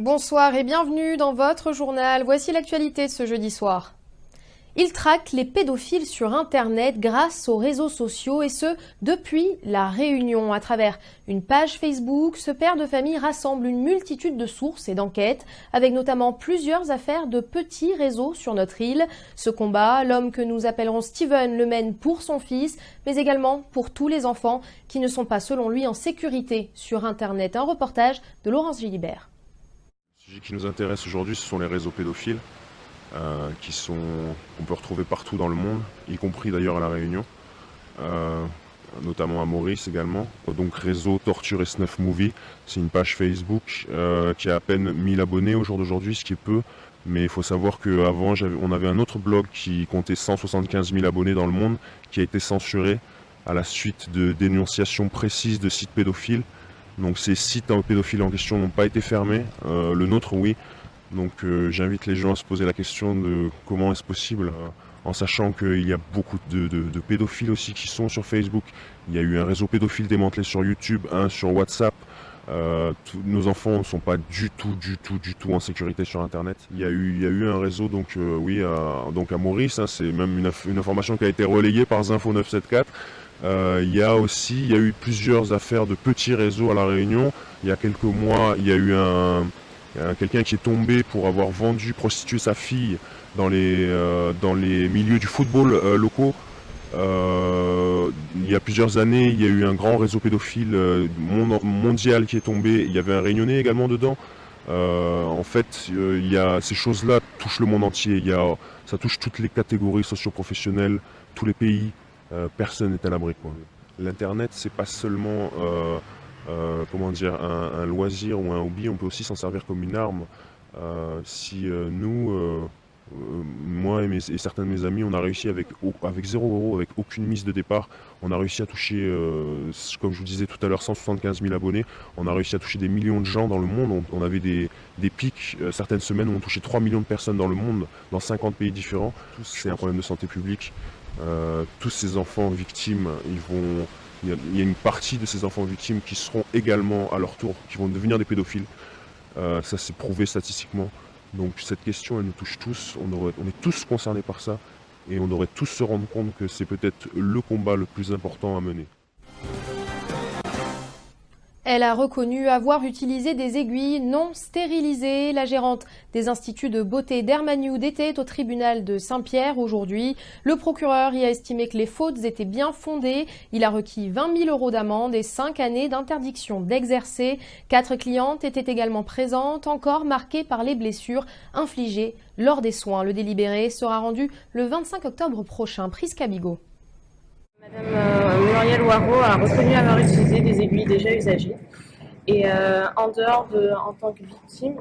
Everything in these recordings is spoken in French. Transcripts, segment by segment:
Bonsoir et bienvenue dans votre journal. Voici l'actualité de ce jeudi soir. Il traque les pédophiles sur Internet grâce aux réseaux sociaux et ce, depuis La Réunion. À travers une page Facebook, ce père de famille rassemble une multitude de sources et d'enquêtes, avec notamment plusieurs affaires de petits réseaux sur notre île. Ce combat, l'homme que nous appellerons Steven le mène pour son fils, mais également pour tous les enfants qui ne sont pas, selon lui, en sécurité sur Internet. Un reportage de Laurence Gilibert. Le sujet qui nous intéresse aujourd'hui, ce sont les réseaux pédophiles. Qu'on peut retrouver partout dans le monde, y compris d'ailleurs à La Réunion, notamment à Maurice également. Donc réseau Torture et Snuff Movie, c'est une page Facebook qui a à peine 1000 abonnés au jour d'aujourd'hui, ce qui est peu, mais il faut savoir qu'avant on avait un autre blog qui comptait 175 000 abonnés dans le monde, qui a été censuré à la suite de dénonciations précises de sites pédophiles. Donc ces sites pédophiles en question n'ont pas été fermés, le nôtre oui. Donc j'invite les gens à se poser la question de comment est-ce possible, en sachant qu'il y a beaucoup de pédophiles aussi qui sont sur Facebook. Il y a eu un réseau pédophile démantelé sur YouTube, un sur WhatsApp. Nos enfants ne sont pas du tout en sécurité sur Internet. Il y a eu un réseau donc à Maurice, hein, c'est même une information qui a été relayée par Zinfo 974. Il y a eu plusieurs affaires de petits réseaux à La Réunion. Il y a quelques mois, il y a eu quelqu'un qui est tombé pour avoir prostitué sa fille dans les milieux du football locaux. Il y a plusieurs années, il y a eu un grand réseau pédophile mondial qui est tombé. Il y avait un Réunionnais également dedans. Ces choses-là touchent le monde entier. Ça touche toutes les catégories socio-professionnelles, tous les pays. Personne n'est à l'abri, quoi. L'Internet, c'est pas seulement un loisir ou un hobby, on peut aussi s'en servir comme une arme. Moi et certains de mes amis, on a réussi avec 0 €, avec aucune mise de départ, on a réussi à toucher, comme je vous disais tout à l'heure, 175 000 abonnés, on a réussi à toucher des millions de gens dans le monde, on avait des pics, certaines semaines où on touchait 3 millions de personnes dans le monde, dans 50 pays différents. C'est un problème de santé publique. Tous ces enfants victimes, il y a une partie de ces enfants victimes qui seront également à leur tour, qui vont devenir des pédophiles. Ça c'est prouvé statistiquement. Donc cette question elle nous touche tous, on est tous concernés par ça et on devrait tous se rendre compte que c'est peut-être le combat le plus important à mener. Elle a reconnu avoir utilisé des aiguilles non stérilisées. La gérante des instituts de beauté d'Hermanioud était au tribunal de Saint-Pierre aujourd'hui. Le procureur y a estimé que les fautes étaient bien fondées. Il a requis 20 000 € d'amende et 5 années d'interdiction d'exercer. 4 clientes étaient également présentes, encore marquées par les blessures infligées lors des soins. Le délibéré sera rendu le 25 octobre prochain. Prisca Bigot. Madame Muriel Waro a reconnu avoir utilisé des aiguilles déjà usagées. Et en tant que victime,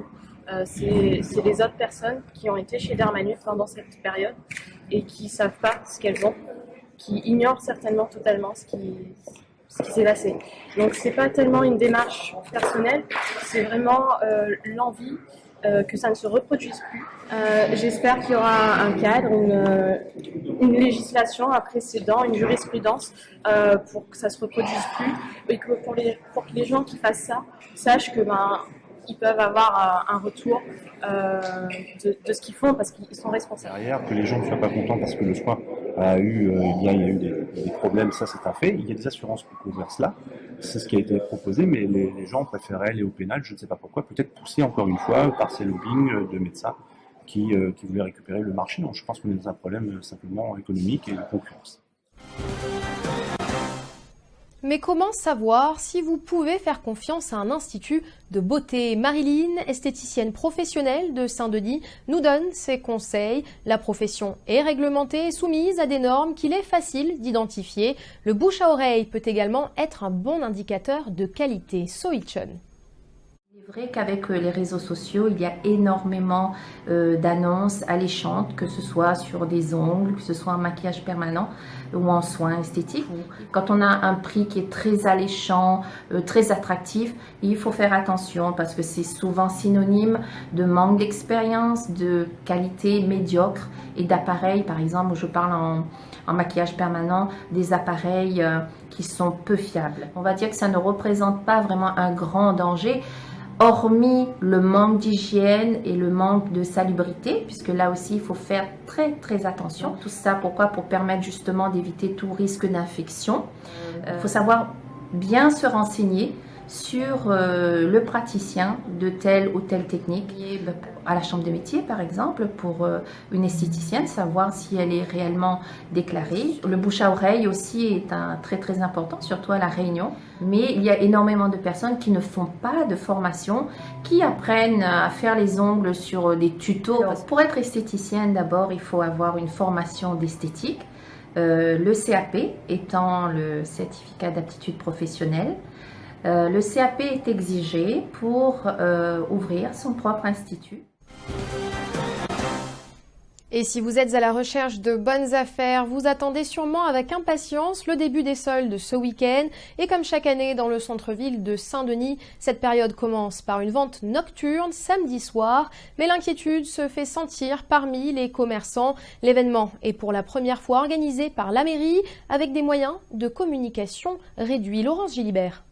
c'est les autres personnes qui ont été chez Dermanu pendant cette période et qui ne savent pas ce qu'elles ont, qui ignorent certainement totalement ce qui s'est passé. Donc c'est pas tellement une démarche personnelle, c'est vraiment l'envie que ça ne se reproduise plus. J'espère qu'il y aura un cadre, une législation, un précédent, une jurisprudence pour que ça ne se reproduise plus et que pour que les gens qui fassent ça sachent que ils peuvent avoir un retour de ce qu'ils font parce qu'ils sont responsables. Derrière, que les gens ne soient pas contents parce que le soin il y a eu des problèmes, ça c'est un fait. Il y a des assurances pour couvrir cela. C'est ce qui a été proposé, mais les gens préféraient aller au pénal, je ne sais pas pourquoi, peut-être poussés encore une fois par ces lobbying de médecins qui voulaient récupérer le marché. Donc je pense qu'on est dans un problème simplement économique et de concurrence. Mais comment savoir si vous pouvez faire confiance à un institut de beauté? Marilyn, esthéticienne professionnelle de Saint-Denis, nous donne ses conseils. La profession est réglementée et soumise à des normes qu'il est facile d'identifier. Le bouche à oreille peut également être un bon indicateur de qualité. Soichon. C'est vrai qu'avec les réseaux sociaux, il y a énormément d'annonces alléchantes, que ce soit sur des ongles, que ce soit en maquillage permanent ou en soins esthétiques. Quand on a un prix qui est très alléchant, très attractif, il faut faire attention parce que c'est souvent synonyme de manque d'expérience, de qualité médiocre et d'appareils. Par exemple, je parle en maquillage permanent, des appareils qui sont peu fiables. On va dire que ça ne représente pas vraiment un grand danger. hormis le manque d'hygiène et le manque de salubrité, puisque là aussi il faut faire très attention. Tout ça pourquoi? Pour permettre justement d'éviter tout risque d'infection. Il faut savoir bien se renseigner sur le praticien de telle ou telle technique. À la chambre de métier par exemple, pour une esthéticienne, savoir si elle est réellement déclarée. Le bouche à oreille aussi est très important, surtout à La Réunion. Mais il y a énormément de personnes qui ne font pas de formation, qui apprennent à faire les ongles sur des tutos. Pour être esthéticienne, d'abord il faut avoir une formation d'esthétique. Le CAP étant le certificat d'aptitude professionnelle. Le CAP est exigé pour ouvrir son propre institut. Et si vous êtes à la recherche de bonnes affaires, vous attendez sûrement avec impatience le début des soldes ce week-end. Et comme chaque année dans le centre-ville de Saint-Denis, cette période commence par une vente nocturne samedi soir. Mais l'inquiétude se fait sentir parmi les commerçants. L'événement est pour la première fois organisé par la mairie avec des moyens de communication réduits. Laurence Gilibert.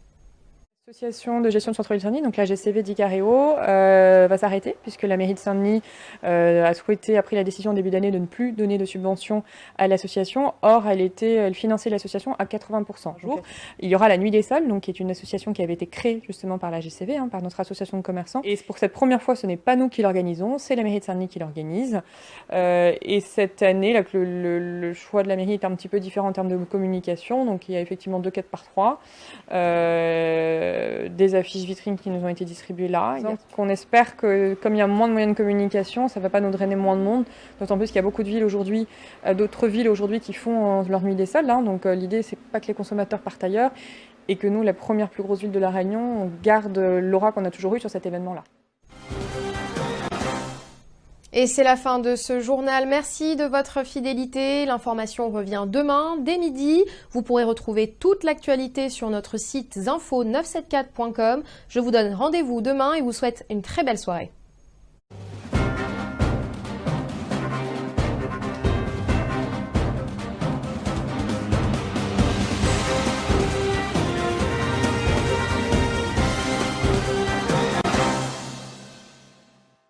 L'association de gestion de centre-ville de Saint-Denis, donc la GCV d'Icaréo, va s'arrêter puisque la mairie de Saint-Denis a pris la décision en début d'année de ne plus donner de subvention à l'association. Or, elle finançait l'association à 80%. Il y aura la Nuit des Salles, donc qui est une association qui avait été créée justement par la GCV, par notre association de commerçants. Et pour cette première fois, ce n'est pas nous qui l'organisons, c'est la mairie de Saint-Denis qui l'organise. Et cette année, là, le choix de la mairie est un petit peu différent en termes de communication. Donc il y a effectivement 2 4x3. Des affiches vitrines qui nous ont été distribuées là. On espère que, comme il y a moins de moyens de communication, ça ne va pas nous drainer moins de monde. D'autant plus qu'il y a beaucoup de villes aujourd'hui, d'autres villes aujourd'hui qui font leur Nuit des Salles. Donc l'idée, c'est pas que les consommateurs partent ailleurs et que nous, la première plus grosse ville de La Réunion, on garde l'aura qu'on a toujours eue sur cet événement-là. Et c'est la fin de ce journal. Merci de votre fidélité. L'information revient demain dès midi. Vous pourrez retrouver toute l'actualité sur notre site info974.com. Je vous donne rendez-vous demain et vous souhaite une très belle soirée.